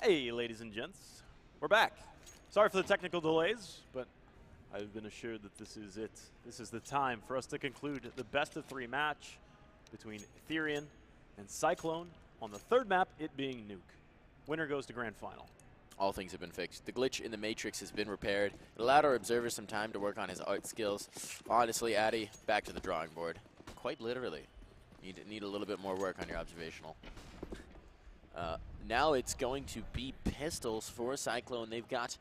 Hey, ladies and gents, we're back. Sorry for the technical delays, but I've been assured that this is it. This is the time for us to conclude the best-of-3 match between Etherian and Cyclone on the third map, it being Nuke. Winner goes to Grand Final. All things have been fixed. The glitch in the Matrix has been repaired. It allowed our observer some time to work on his art skills. Honestly, Addy, back to the drawing board. Quite literally. Need a little bit more work on your observational. Now it's going to be pistols for Cyclone. They've got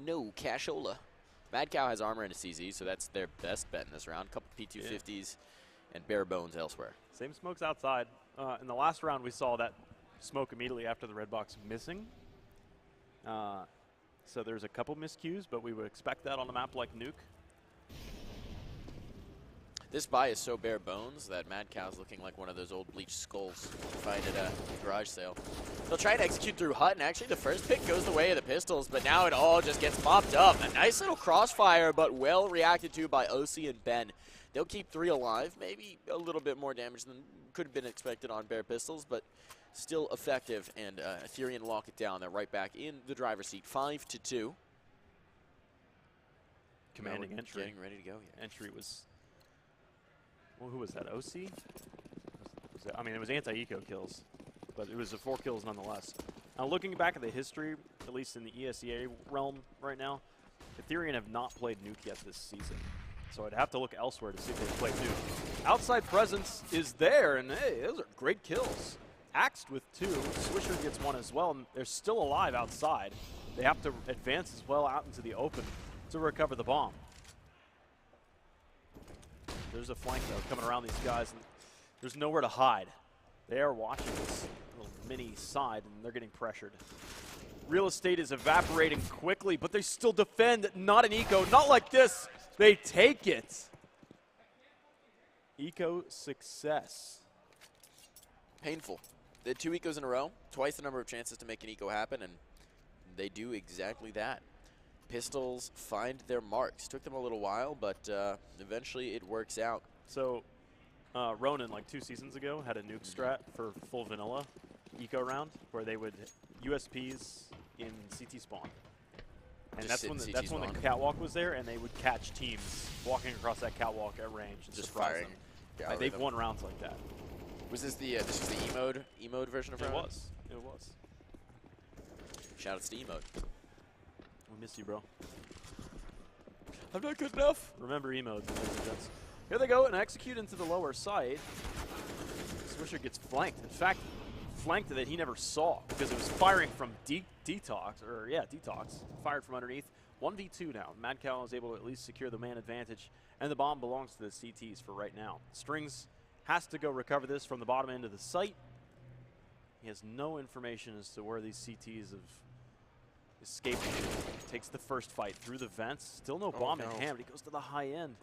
no cashola. Mad Cow has armor and a CZ, so that's their best bet in this round. Couple P250s and bare bones elsewhere. Same smokes outside. In the last round, we saw that smoke immediately after the red box missing. So there's a couple miscues, but we would expect that on a map like Nuke. This buy is so bare bones that Mad Cow's looking like one of those old bleached skulls you find at a garage sale. They'll try to execute through Hut, and actually the first pick goes the way of the pistols, but now it all just gets mopped up. A nice little crossfire, but well reacted to by OC and Ben. They'll keep 3 alive, maybe a little bit more damage than could have been expected on bare pistols, but still effective, and Etherian lock it down. They're right back in the driver's seat, 5-2. Commanding entry. Getting ready to go here. Entry was, well, who was that, OC? I mean, it was anti-eco kills, but it was a 4 kills nonetheless. Now, looking back at the history, at least in the ESEA realm right now, Etherian have not played Nuke yet this season. So I'd have to look elsewhere to see if they've played Nuke. Outside presence is there, and hey, those are great kills. Axed with 2, Swisher gets 1 as well, and they're still alive outside. They have to advance as well out into the open to recover the bomb. There's a flank, though, coming around these guys, and there's nowhere to hide. They are watching this little mini side, and they're getting pressured. Real estate is evaporating quickly, but they still defend. Not an eco, not like this. They take it. Eco success. Painful. They had 2 ecos in a row, twice the number of chances to make an eco happen, and they do exactly that. Pistols find their marks. Took them a little while, but eventually it works out. So Ronan, like 2 seasons ago, had a nuke strat for full vanilla eco round where they would USPs in CT spawn. And that's when the catwalk was there, and they would catch teams walking across that catwalk at range and just surprise firing. them. They've won rounds like that. Was this the this is the emote version of Ronan? It was. Shout out to emote. We miss you, bro. I'm not good enough. Remember emotes, ladies and gents. Here they go and execute into the lower side. Swisher gets flanked. In fact, flanked that he never saw because it was firing from Detox. Fired from underneath. 1v2 now. Mad Cow is able to at least secure the man advantage, and the bomb belongs to the CTs for right now. Strings has to go recover this from the bottom end of the site. He has no information as to where these CTs have escaped. Takes the first fight through the vents. Still no bomb in hand, but he goes to the high end.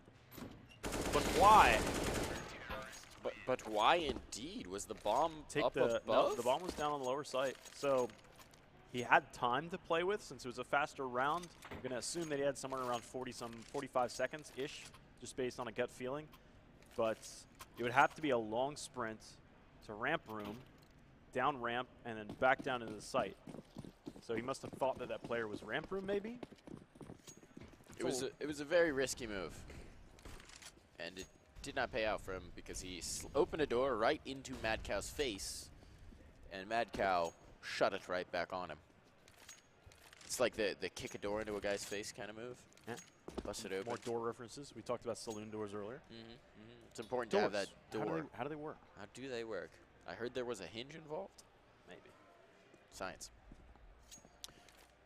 But why? But why indeed? Was the bomb up above? No, the bomb was down on the lower site. So he had time to play with since it was a faster round. I'm going to assume that he had somewhere around 45 seconds-ish, just based on a gut feeling. But it would have to be a long sprint to ramp room, down ramp, and then back down into the site. So he must have thought that that player was ramp room, maybe? It was a very risky move. And it did not pay out for him because he opened a door right into Mad Cow's face, and Mad Cow shut it right back on him. It's like the kick a door into a guy's face kind of move. Yeah. Bust it open. More door references. We talked about saloon doors earlier. It's important to have that door. How do they work? How do they work? I heard there was a hinge involved. Maybe. Science.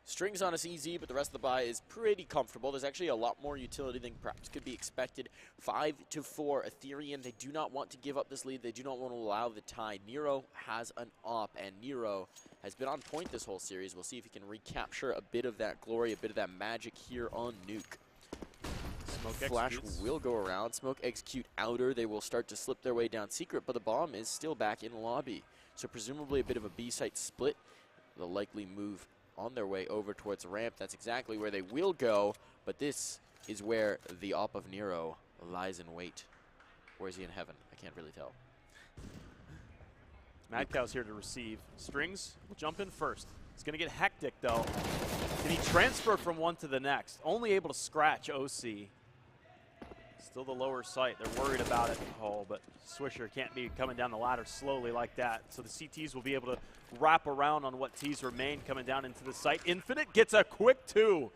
Strings on a CZ, but the rest of the buy is pretty comfortable. There's actually a lot more utility than perhaps could be expected. 5-4 Etherian. They do not want to give up this lead. They do not want to allow the tie. Nero has an op, and Nero has been on point this whole series. We'll see if he can recapture a bit of that glory, a bit of that magic here on Nuke. Smoke Flash executes. will go around. Smoke execute outer. They will start to slip their way down secret, but the bomb is still back in lobby. So presumably a bit of a B-site split. They'll likely move on their way over towards the ramp. That's exactly where they will go, but this is where the op of Nero lies in wait. Or is he in heaven? I can't really tell. Mad Cow's here to receive. Strings will jump in first. It's going to get hectic, though. And he transferred from one to the next. Only able to scratch OC. Still the lower sight. They're worried about it. Oh, but Swisher can't be coming down the ladder slowly like that. So the CTs will be able to wrap around on what T's remain coming down into the site. Infinite gets a quick 2.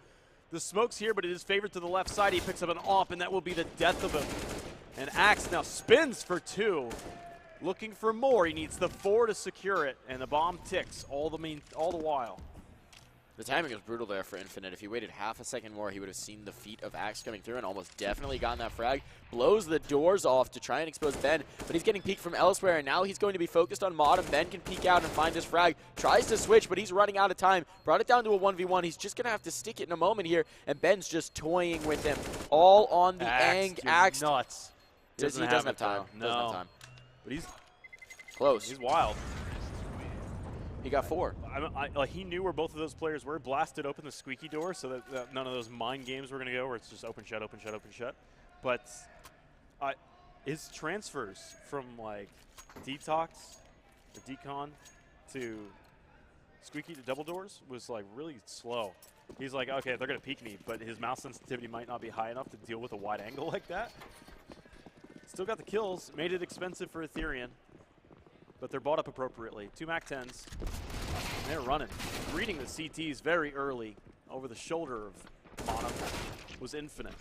The smoke's here, but it is favored to the left side. He picks up an AWP, and that will be the death of him. And Axe now spins for 2. Looking for more. He needs the 4 to secure it, and the bomb ticks all the while. The timing was brutal there for Infinite. If he waited half a second more, he would have seen the feet of Axe coming through and almost definitely gotten that frag. Blows the doors off to try and expose Ben, but he's getting peeked from elsewhere, and now he's going to be focused on Mod, and Ben can peek out and find his frag. Tries to switch, but he's running out of time. Brought it down to a 1v1. He's just going to have to stick it in a moment here, and Ben's just toying with him. All on the Ang. Axe nuts. He doesn't have time. No. Doesn't have time. But he's close. He's wild. He got 4. Like he knew where both of those players were, blasted open the squeaky door so that none of those mind games were going to go where it's just open, shut, open, shut, open, shut. But his transfers from like Detox or Decon to squeaky to double doors was like really slow. He's like, okay, they're going to peek me, but his mouse sensitivity might not be high enough to deal with a wide angle like that. Still got the kills, made it expensive for Etherian. But they're bought up appropriately. 2 MAC-10s, and they're running. Reading the CTs very early over the shoulder of Mono was Infinite.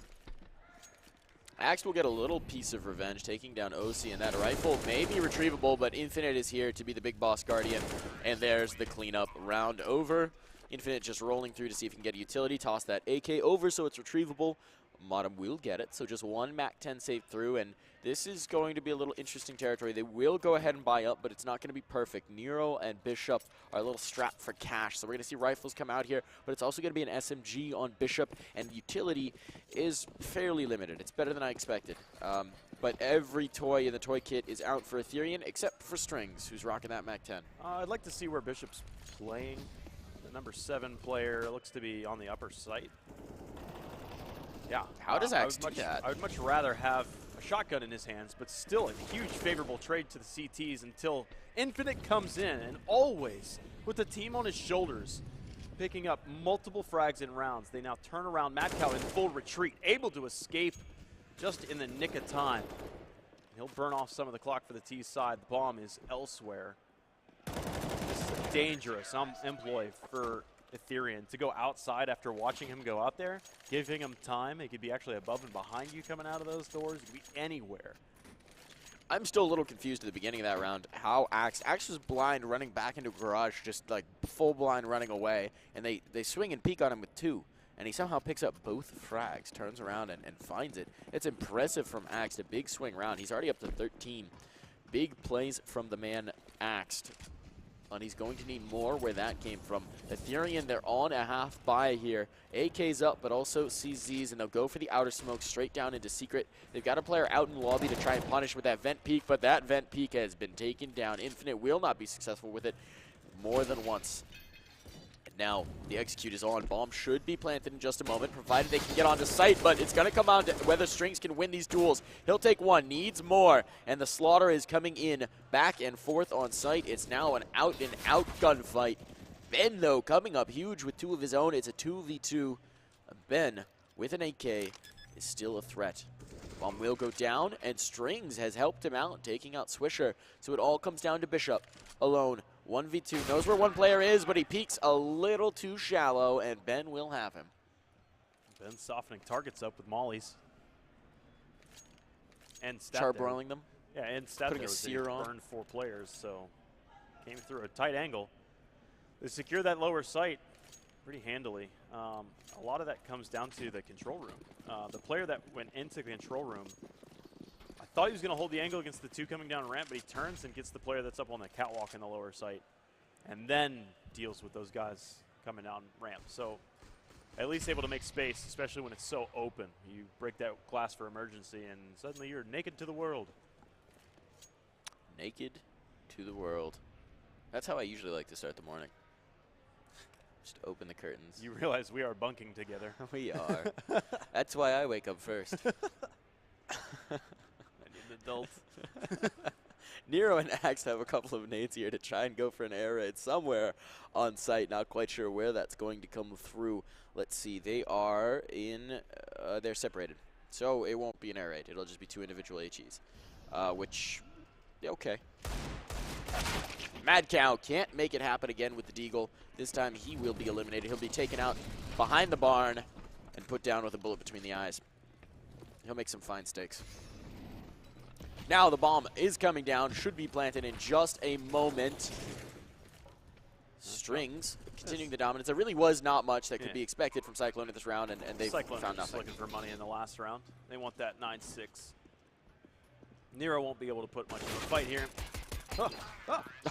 Axe will get a little piece of revenge, taking down OC, and that rifle may be retrievable, but Infinite is here to be the big boss guardian, and there's the cleanup. Round over. Infinite just rolling through to see if he can get a utility, toss that AK over so it's retrievable. Modem will get it, so just 1 MAC-10 saved through, and this is going to be a little interesting territory. They will go ahead and buy up, but it's not going to be perfect. Nero and Bishop are a little strapped for cash, so we're going to see rifles come out here, but it's also going to be an SMG on Bishop, and utility is fairly limited. It's better than I expected. But every toy in the toy kit is out for Etherian, except for Strings, who's rocking that MAC-10. I'd like to see where Bishop's playing. The number 7 player looks to be on the upper site. Yeah. How does Axe do that? I would much rather have a shotgun in his hands, but still a huge favorable trade to the CTs until Infinite comes in, and always with the team on his shoulders, picking up multiple frags in rounds. They now turn around Madcow in full retreat, able to escape just in the nick of time. He'll burn off some of the clock for the T side. The bomb is elsewhere. This is a dangerous employ for Etherian to go outside after watching him go out there, giving him time. It could be actually above and behind you coming out of those doors. It could be anywhere. I'm still a little confused at the beginning of that round how Axe was blind running back into garage, just like full blind running away, and they swing and peek on him with 2, and he somehow picks up both frags, turns around and finds it. It's impressive from Axe, a big swing round. He's already up to 13. Big plays from the man Axed. And he's going to need more where that came from. Etherian, they're on a half buy here. AK's up, but also CZs, and they'll go for the outer smoke straight down into secret. They've got a player out in lobby to try and punish with that vent peak, but that vent peak has been taken down. Infinite will not be successful with it more than once. Now, the execute is on. Bomb should be planted in just a moment, provided they can get onto site, but it's going to come down to whether Strings can win these duels. He'll take 1, needs more, and the slaughter is coming in back and forth on site. It's now an out-and-out gunfight. Ben, though, coming up huge with 2 of his own. It's a 2v2. Ben, with an AK, is still a threat. Bomb will go down, and Strings has helped him out, taking out Swisher. So it all comes down to Bishop alone. 1v2, knows where one player is, but he peeks a little too shallow, and Ben will have him. Ben softening targets up with mollies. And Charbroiling them? Yeah, and stat putting there a was sear on. Burned 4 players, so came through a tight angle. They secure that lower site pretty handily. A lot of that comes down to the control room. The player that went into the control room, I thought he was going to hold the angle against the 2 coming down ramp, but he turns and gets the player that's up on the catwalk in the lower site, and then deals with those guys coming down ramp. So at least able to make space, especially when it's so open. You break that glass for emergency, and suddenly you're naked to the world. Naked to the world. That's how I usually like to start the morning. Just open the curtains. You realize we are bunking together. We are. That's why I wake up first. I need an adult. Nero and Axe have a couple of nades here to try and go for an air raid somewhere on site. Not quite sure where that's going to come through. Let's see. They are in, they're separated. So it won't be an air raid. It'll just be 2 individual HEs, which, yeah, okay. Mad Cow can't make it happen again with the Deagle. This time he will be eliminated. He'll be taken out behind the barn and put down with a bullet between the eyes. He'll make some fine stakes. Now the bomb is coming down. Should be planted in just a moment. Strings continuing the dominance. There really was not much that could be expected from Cyclone in this round, and they found Cyclone nothing. looking for money in the last round. They want that 9-6. Nero won't be able to put much of a fight here.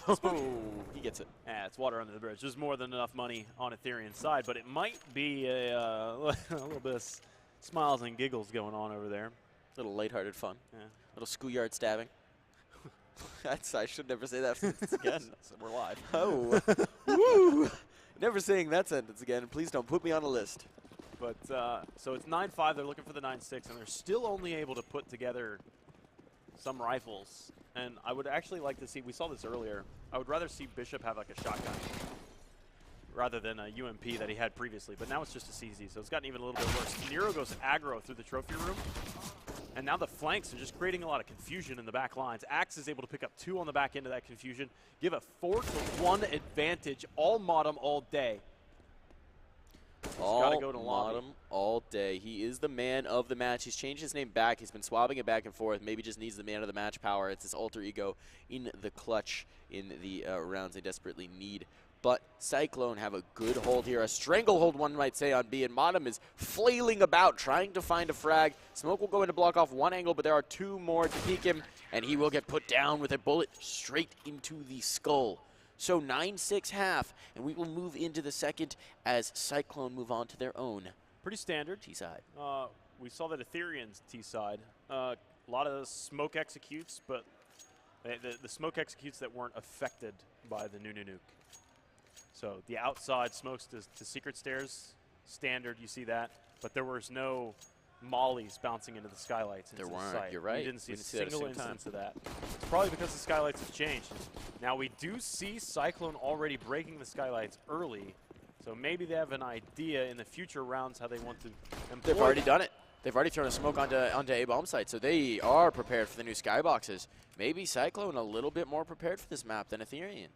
Oh, he gets it. Yeah, it's water under the bridge. There's more than enough money on Etherian's side, but it might be a little bit of smiles and giggles going on over there. Little lighthearted fun. Yeah. Little schoolyard stabbing. I should never say that sentence again. We're live. Oh. Woo! Never saying that sentence again. Please don't put me on a list. But so it's 9-5. They're looking for the 9-6, and they're still only able to put together some rifles. And I would actually like to see, we saw this earlier, I would rather see Bishop have like a shotgun rather than a UMP that he had previously. But now it's just a CZ, so it's gotten even a little bit worse. Nero goes aggro through the trophy room. And now the flanks are just creating a lot of confusion in the back lines. Axe is able to pick up 2 on the back end of that confusion, give a 4-1 advantage, all Modem all day. All go to Modem all day. He is the man of the match. He's changed his name back. He's been swapping it back and forth. Maybe just needs the man of the match power. It's his alter ego in the clutch in the rounds they desperately need. But Cyclone have a good hold here. A stranglehold, one might say, on B. And Modem is flailing about, trying to find a frag. Smoke will go in to block off one angle, but there are 2 more to peek him. And he will get put down with a bullet straight into the skull. So 9-6 half, and we will move into the second as Cyclone move on to their own. Pretty standard. T-side. We saw that Etherian's T-side. A lot of smoke executes, but the smoke executes that weren't affected by the nuke. So the outside smokes to secret stairs, standard, you see that. But there was no mollies bouncing into the skylights. There into weren't, the site. you're right. We didn't see a that at the single same time. instance of that. It's probably because the skylights have changed. Now we do see Cyclone already breaking the skylights early, so maybe they have an idea in the future rounds how they want to employ. They've already done it. They've already thrown a smoke onto a bomb site, so they are prepared for the new skyboxes. Maybe Cyclone a little bit more prepared for this map than Etherian.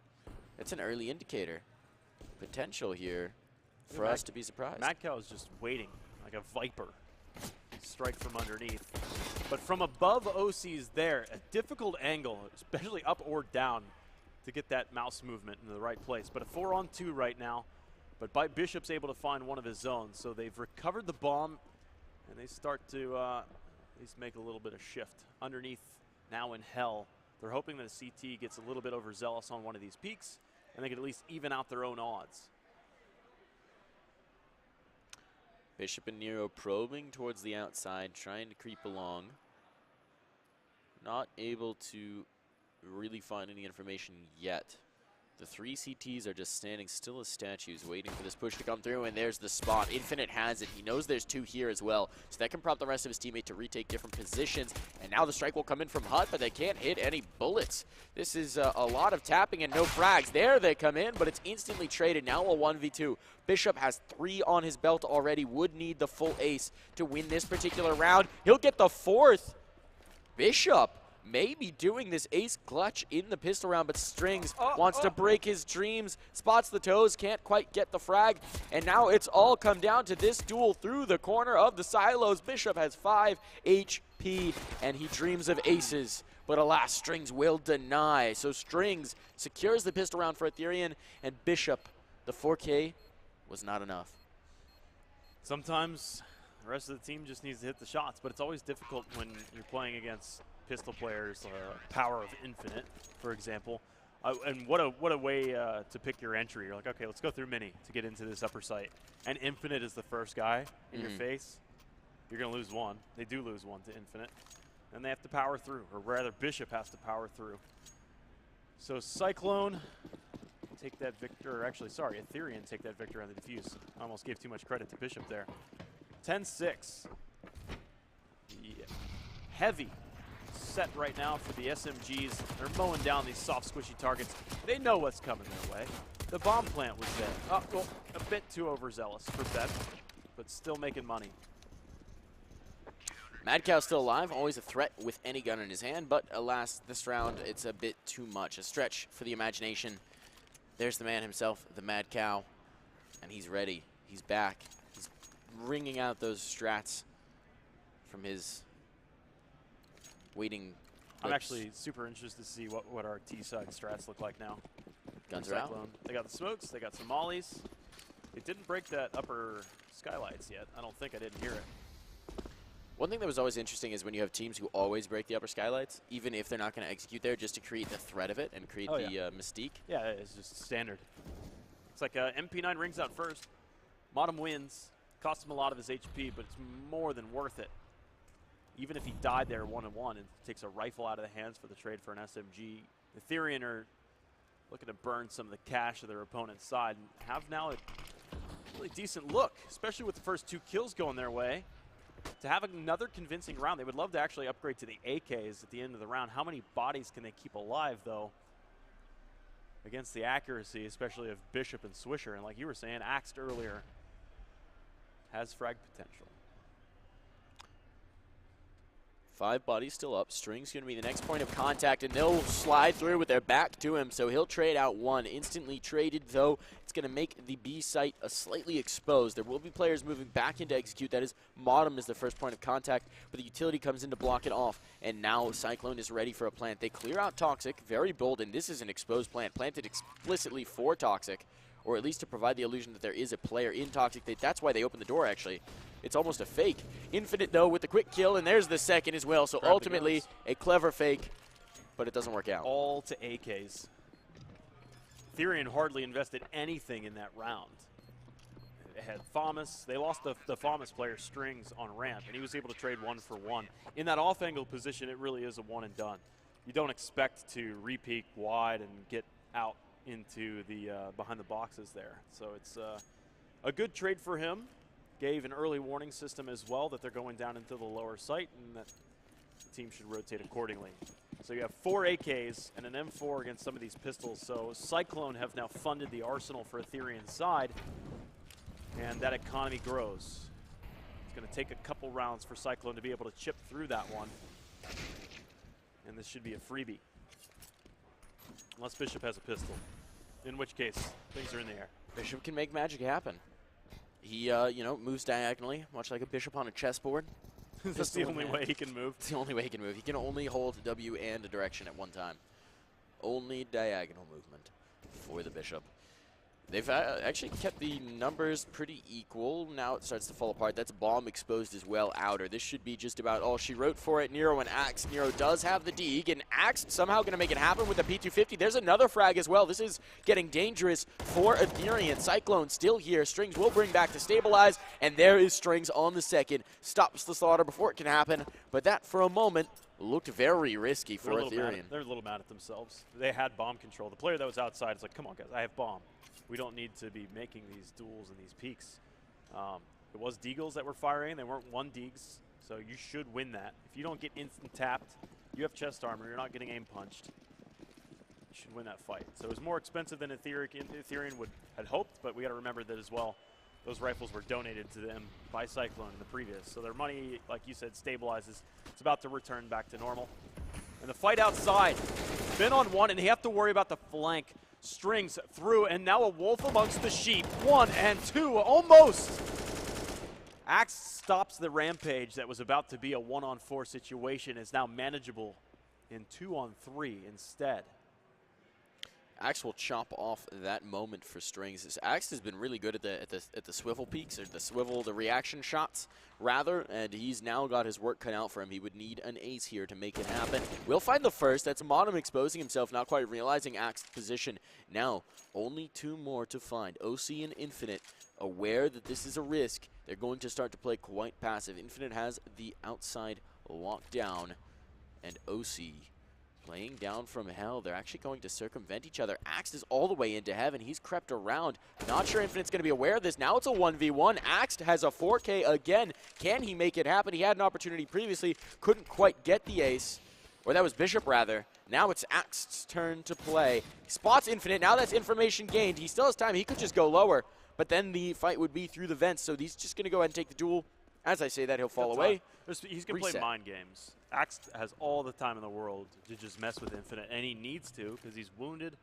It's an early indicator. Potential here for us to be surprised. Mad Cow is just waiting like a viper. Strike from underneath. But from above, OC's there. A difficult angle, especially up or down, to get that mouse movement in the right place. But a 4-on-2 right now. But Bishop's able to find one of his zones. So they've recovered the bomb, and they start to at least make a little bit of shift. Underneath, now in hell. They're hoping that the CT gets a little bit overzealous on one of these peaks, and they can at least even out their own odds. Bishop and Nero probing towards the outside, trying to creep along. Not able to really find any information yet. The 3 CTs are just standing still as statues, waiting for this push to come through, and there's the spot. Infinite has it. He knows there's 2 here as well, so that can prompt the rest of his teammate to retake different positions. And now the strike will come in from Hut, but they can't hit any bullets. This is a lot of tapping and no frags. There they come in, but it's instantly traded. Now a 1v2. Bishop has 3 on his belt already, would need the full ace to win this particular round. He'll get the 4th. Bishop maybe doing this ace clutch in the pistol round, but Strings wants to break his dreams, spots the toes, can't quite get the frag, and now it's all come down to this duel through the corner of the silos. Bishop has 5 HP, and he dreams of aces, but alas, Strings will deny. So Strings secures the pistol round for Etherian, and Bishop, the 4K, was not enough. Sometimes the rest of the team just needs to hit the shots, but it's always difficult when you're playing against pistol players, Power of Infinite, for example. And what a way to pick your entry. You're like, okay, let's go through Mini to get into this upper site. And Infinite is the first guy in your face. You're going to lose 1. They do lose 1 to Infinite. And they have to power through, or rather Bishop has to power through. So Cyclone take that victor, or actually, sorry, Etherian take that victor on the defuse. I almost gave too much credit to Bishop there. 10-6. Yeah. Heavy set right now for the SMGs. They're mowing down these soft, squishy targets. They know what's coming their way. The bomb plant was there. Oh, well, a bit too overzealous for Beb, but still making money. Mad Cow's still alive, always a threat with any gun in his hand, but alas, this round, it's a bit too much. A stretch for the imagination. There's the man himself, the Mad Cow, and he's ready. He's back. He's wringing out those strats from his waiting lips. I'm actually super interested to see what our T-side strats look like now. Guns are out. Cyclone. They got the smokes, they got some mollies. It didn't break that upper skylights yet. I don't think I didn't hear it. One thing that was always interesting is when you have teams who always break the upper skylights, even if they're not going to execute there, just to create the threat of it and create the mystique. Yeah, it's just standard. It's like MP9 rings out first. Modem wins. Costs him a lot of his HP, but it's more than worth it. Even if he died there 1-on-1 and takes a rifle out of the hands for the trade for an SMG, Etherian are looking to burn some of the cash of their opponent's side and have now a really decent look, especially with the first 2 kills going their way. To have another convincing round, they would love to actually upgrade to the AKs at the end of the round. How many bodies can they keep alive, though, against the accuracy, especially of Bishop and Swisher? And like you were saying, Axed earlier has frag potential. 5 bodies still up. String's going to be the next point of contact, and they'll slide through with their back to him, so he'll trade out 1. Instantly traded, though. It's going to make the B site slightly exposed. There will be players moving back in to execute. That is, Modem is the first point of contact, but the utility comes in to block it off, and now Cyclone is ready for a plant. They clear out Toxic, very bold, and this is an exposed plant, planted explicitly for Toxic, or at least to provide the illusion that there is a player in Toxic. That's why they opened the door, actually. It's almost a fake. Infinite, though, with the quick kill, and there's the second as well. So ultimately, a clever fake, but it doesn't work out. All to AKs. Etherian hardly invested anything in that round. They had Thomas. They lost the Thomas player Strings on ramp, and he was able to trade 1 for 1. In that off-angle position, it really is a one and done. You don't expect to re-peek wide and get out into the behind the boxes there. So it's a good trade for him. Gave an early warning system as well that they're going down into the lower site and that the team should rotate accordingly. So you have 4 AKs and an M4 against some of these pistols. So Cyclone have now funded the arsenal for Etherian's side, and that economy grows. It's going to take a couple rounds for Cyclone to be able to chip through that one, and this should be a freebie. Unless Bishop has a pistol, in which case things are in the air. Bishop can make magic happen. He, moves diagonally, much like a bishop on a chessboard. That's the only way he can move. It's the only way he can move. He can only hold W and a direction at one time. Only diagonal movement for the bishop. They've actually kept the numbers pretty equal. Now it starts to fall apart. That's bomb exposed as well, outer. This should be just about all she wrote for it. Nero and Axe. Nero does have the Deeg, and Axe somehow going to make it happen with the P250. There's another frag as well. This is getting dangerous for Etherian. Cyclone still here. Strings will bring back to stabilize, and there is Strings on the second. Stops the slaughter before it can happen, but that for a moment looked very risky for Etherian. They're a little mad at themselves. They had bomb control. The player that was outside is like, come on, guys, I have bomb. We don't need to be making these duels and these peaks. It was Deagles that were firing. They weren't 1 Deags, so you should win that. If you don't get instant tapped, you have chest armor, you're not getting aim punched. You should win that fight. So it was more expensive than Etherian had hoped, but we got to remember that as well. Those rifles were donated to them by Cyclone in the previous. So their money, like you said, stabilizes. It's about to return back to normal. And the fight outside, been on 1, and they have to worry about the flank. Strings through, and now a wolf amongst the sheep. 1 and 2, almost. Axe stops the rampage that was about to be a 1-on-4 situation. Is now manageable in 2-on-3 instead. Axe will chop off that moment for Strings. Axe has been really good at the swivel peaks, or the reaction shots rather, and he's now got his work cut out for him. He would need an ace here to make it happen. We'll find the first. That's Modem exposing himself, not quite realizing Axe's position. Now, only 2 more to find. OC and Infinite, aware that this is a risk, they're going to start to play quite passive. Infinite has the outside locked down, and OC playing down from hell. They're actually going to circumvent each other. Axe is all the way into heaven. He's crept around. Not sure Infinite's going to be aware of this. Now it's a 1v1. Axe has a 4K again. Can he make it happen? He had an opportunity previously. Couldn't quite get the ace. or that was Bishop rather. Now it's Axt's turn to play. He spots Infinite. Now that's information gained. He still has time. He could just go lower, but then the fight would be through the vents. So he's just going to go ahead and take the duel. As I say that, he'll fall away. He's going to play mind games. Axe has all the time in the world to just mess with Infinite, and he needs to because he's wounded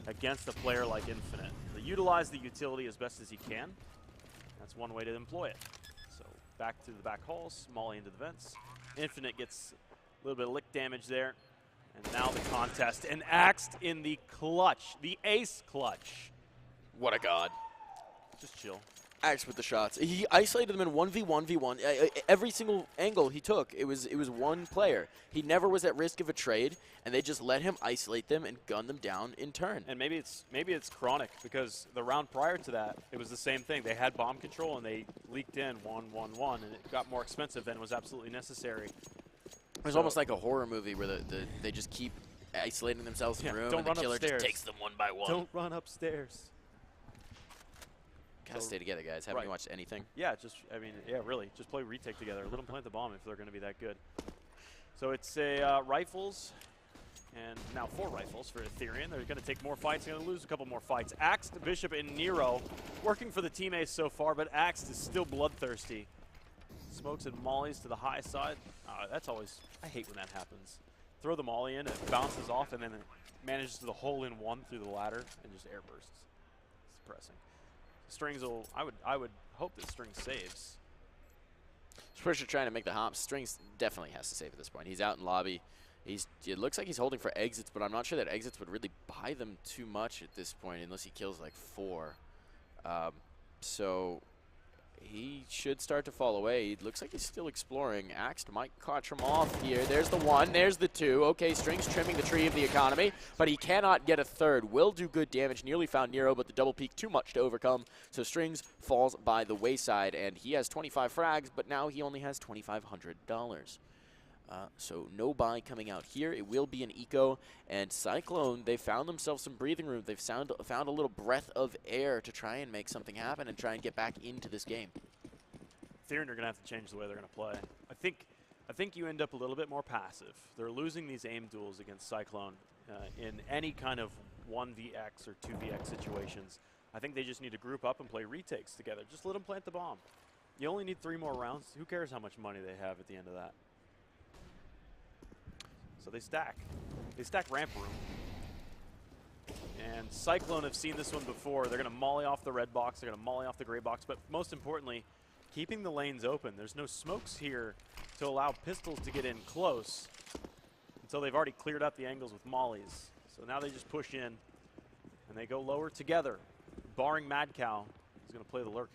against a player like Infinite. They utilize the utility as best as he can. That's one way to employ it. So back to the back halls, Molly into the vents. Infinite gets a little bit of lick damage there. And now the contest. And Axed in the clutch, the ace clutch. What a god. Just chill. Axe with the shots. He isolated them in 1v1v1. Every single angle he took, it was one player. He never was at risk of a trade, and they just let him isolate them and gun them down in turn. And maybe it's chronic because the round prior to that, it was the same thing. They had bomb control and they leaked in 1-1-1, and it got more expensive than was absolutely necessary. It was almost like a horror movie where they just keep isolating themselves in a room, and the killer just takes them one by one. Don't run upstairs. Gotta stay together, guys. Haven't you watched anything? Yeah, really. Just play retake together. Let them plant the bomb if they're going to be that good. So it's rifles, and now 4 rifles for Etherian. They're going to take more fights. They're going to lose a couple more fights. Axed, Bishop, and Nero working for the team ace so far, but Axed is still bloodthirsty. Smokes and mollies to the high side. That's always, I hate when that happens. Throw the molly in, it bounces off, and then it manages to the hole-in-one through the ladder and just air bursts. It's depressing. Strings will, I would hope that Strings saves. Swisher trying to make the hops. Strings definitely has to save at this point. He's out in lobby. It looks like he's holding for exits, but I'm not sure that exits would really buy them too much at this point unless he kills like 4. So he should start to fall away. It looks like he's still exploring. Axed might catch him off here. There's the 1. There's the 2. Okay, Strings trimming the tree of the economy, but he cannot get a 3rd. Will do good damage. Nearly found Nero, but the double peak too much to overcome. So Strings falls by the wayside, and he has 25 frags, but now he only has $2,500. So no buy coming out here. It will be an eco, and Cyclone, they found themselves some breathing room. They've found a little breath of air to try and make something happen and try and get back into this game. Etherian are going to have to change the way they're going to play. I think you end up a little bit more passive. They're losing these aim duels against Cyclone in any kind of 1vx or 2vx situations. I think they just need to group up and play retakes together. Just let them plant the bomb. You only need 3 more rounds. Who cares how much money they have at the end of that? So they stack. They stack ramp room. And Cyclone have seen this one before. They're going to molly off the red box. They're going to molly off the gray box. But most importantly, keeping the lanes open. There's no smokes here to allow pistols to get in close until they've already cleared out the angles with mollies. So now they just push in, and they go lower together. Barring Mad Cow, who's going to play the lurk.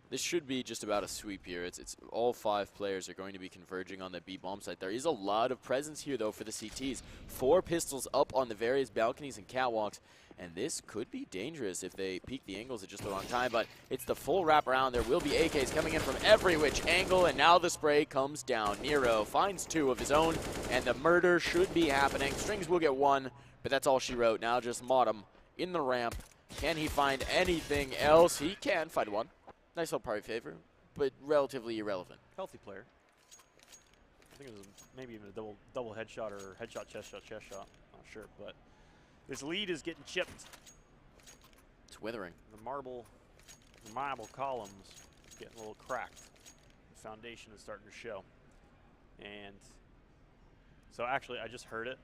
This should be just about a sweep here. It's all 5 players are going to be converging on the B bomb site. There is a lot of presence here, though, for the CTs. 4 pistols up on the various balconies and catwalks, and this could be dangerous if they peek the angles at just the wrong time, but it's the full wraparound. There will be AKs coming in from every which angle, and now the spray comes down. Nero finds 2 of his own, and the murder should be happening. Strings will get 1, but that's all she wrote. Now just Modem in the ramp. Can he find anything else? He can find 1. Nice little party favor, but relatively irrelevant. Healthy player. I think it was maybe even a double headshot or headshot, chest shot. Not sure, but this lead is getting chipped. It's withering. The marble columns getting a little cracked. The foundation is starting to show. And so actually, I just heard it.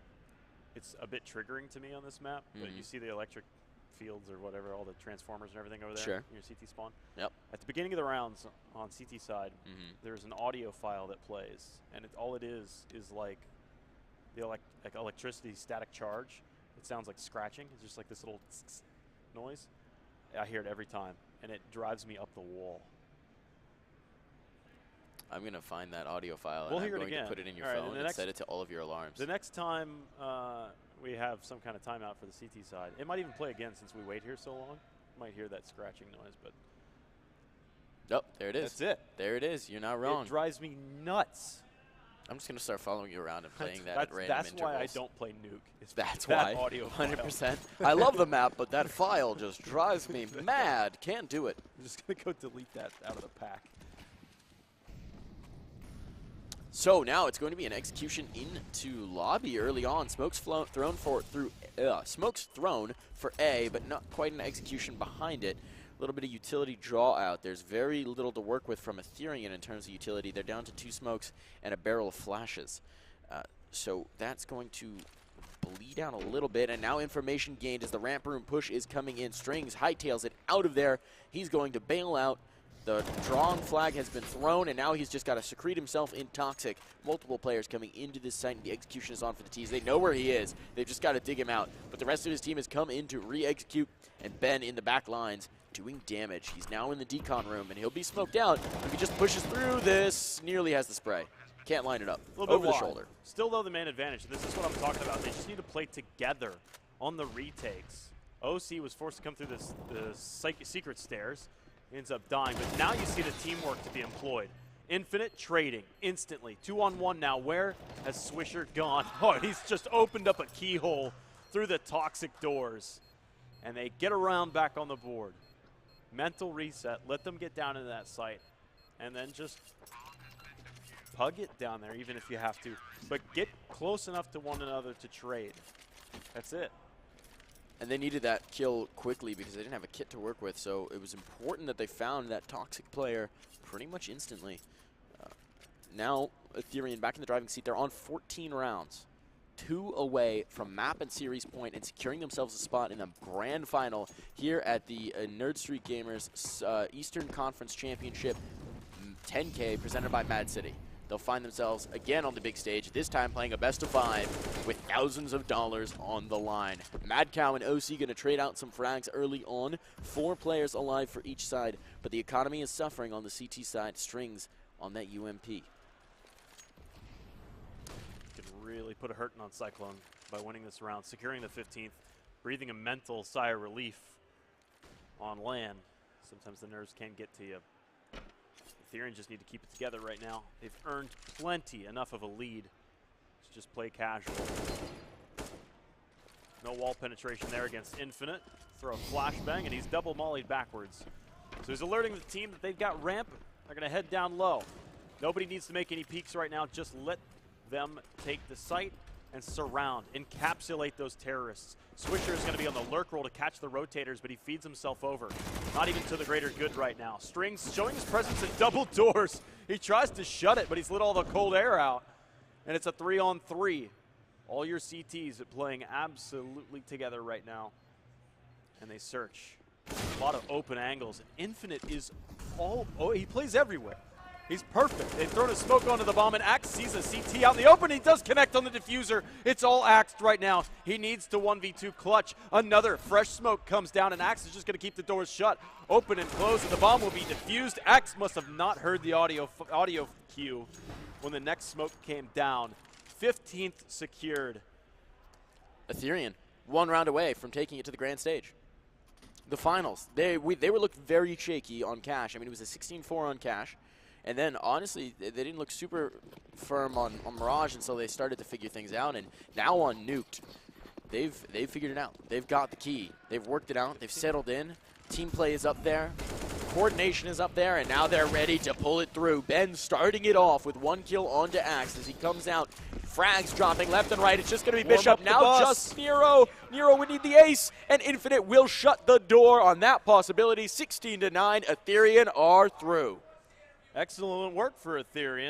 It's a bit triggering to me on this map, but you see the electric fields or whatever, all the transformers and everything over there in your CT spawn. Yep. At the beginning of the rounds on CT side, there's an audio file that plays, and all it is like the electricity static charge. It sounds like scratching. It's just like this little noise. I hear it every time, and it drives me up the wall. I'm going to find that audio file, we'll and hear I'm going it again. to put it in your phone and set it to all of your alarms. The next time we have some kind of timeout for the CT side, it might even play again since we wait here so long. You might hear that scratching noise, but... Oh, there it is. That's it. There it is. You're not wrong. It drives me nuts. I'm just going to start following you around and playing that at random intervals. That's why I don't play Nuke. That's why. That Audio 100%. I love the map, but that file just drives me mad. Can't do it. I'm just going to go delete that out of the pack. So now it's going to be an execution into lobby early on. Smokes thrown for A, but not quite an execution behind it. A little bit of utility draw out. There's very little to work with from Etherian in terms of utility. They're down to 2 smokes and a barrel of flashes. So that's going to bleed out a little bit, and now information gained as the ramp room push is coming in. Strings hightails it out of there. He's going to bail out. The drawn flag has been thrown, and now he's just got to secrete himself in Toxic. Multiple players coming into this site, and the execution is on for the T's. They know where he is. They've just got to dig him out. But the rest of his team has come in to re-execute, and Ben in the back lines doing damage. He's now in the decon room, and he'll be smoked out. If he just pushes through this, nearly has the spray. Can't line it up. Over the shoulder. Still, though, the man advantage. This is what I'm talking about. They just need to play together on the retakes. OC was forced to come through the secret stairs. Ends up dying, but now you see the teamwork to be employed. Infinite trading instantly. 2-on-1 now. Where has Swisher gone? Oh, he's just opened up a keyhole through the toxic doors. And they get around back on the board. Mental reset. Let them get down into that site. And then just pug it down there, even if you have to. But get close enough to one another to trade. That's it. And they needed that kill quickly because they didn't have a kit to work with, so it was important that they found that toxic player pretty much instantly. Now, Etherian back in the driving seat. They're on 14 rounds. 2 away from map and series point and securing themselves a spot in the grand final here at the Nerd Street Gamers Eastern Conference Championship 10K presented by Mad City. They'll find themselves again on the big stage, this time playing a best of 5 with thousands of dollars on the line. Mad Cow and OC going to trade out some frags early on. 4 players alive for each side, but the economy is suffering on the CT side. Strings on that UMP. Can really put a hurting on Cyclone by winning this round, securing the 15th, breathing a mental sigh of relief on land. Sometimes the nerves can get to you. Etherian just need to keep it together right now. They've earned enough of a lead to just play casual. No wall penetration there against Infinite. Throw a flashbang, and he's double mollied backwards. So he's alerting the team that they've got ramp. They're going to head down low. Nobody needs to make any peeks right now. Just let them take the site and surround, encapsulate those terrorists. Swisher is going to be on the lurk roll to catch the rotators, but he feeds himself over. Not even to the greater good right now. Strings showing his presence in double doors. He tries to shut it, but he's lit all the cold air out. And it's a 3-on-3. All your CTs are playing absolutely together right now. And they search. A lot of open angles. Infinite is he plays everywhere. He's perfect. They've thrown a smoke onto the bomb, and Axe sees a CT out in the open. He does connect on the diffuser. It's all Axed right now. He needs to 1v2 clutch. Another fresh smoke comes down, and Axe is just going to keep the doors shut, open and closed, and the bomb will be diffused. Axe must have not heard the audio cue when the next smoke came down. 15th secured. Etherian, 1 round away from taking it to the grand stage. The finals, they were looked very shaky on Cash. I mean, it was a 16-4 on Cash. And then, honestly, they didn't look super firm on Mirage until they started to figure things out. And now on Nuked, they've figured it out. They've got the key. They've worked it out. They've settled in. Team play is up there. Coordination is up there. And now they're ready to pull it through. Ben starting it off with 1 kill onto Axe as he comes out. Frags dropping left and right. It's just going to be Bishop. Now just Nero. Nero would need the ace. And Infinite will shut the door on that possibility. 16-9. Etherian are through. Excellent work for Etherian.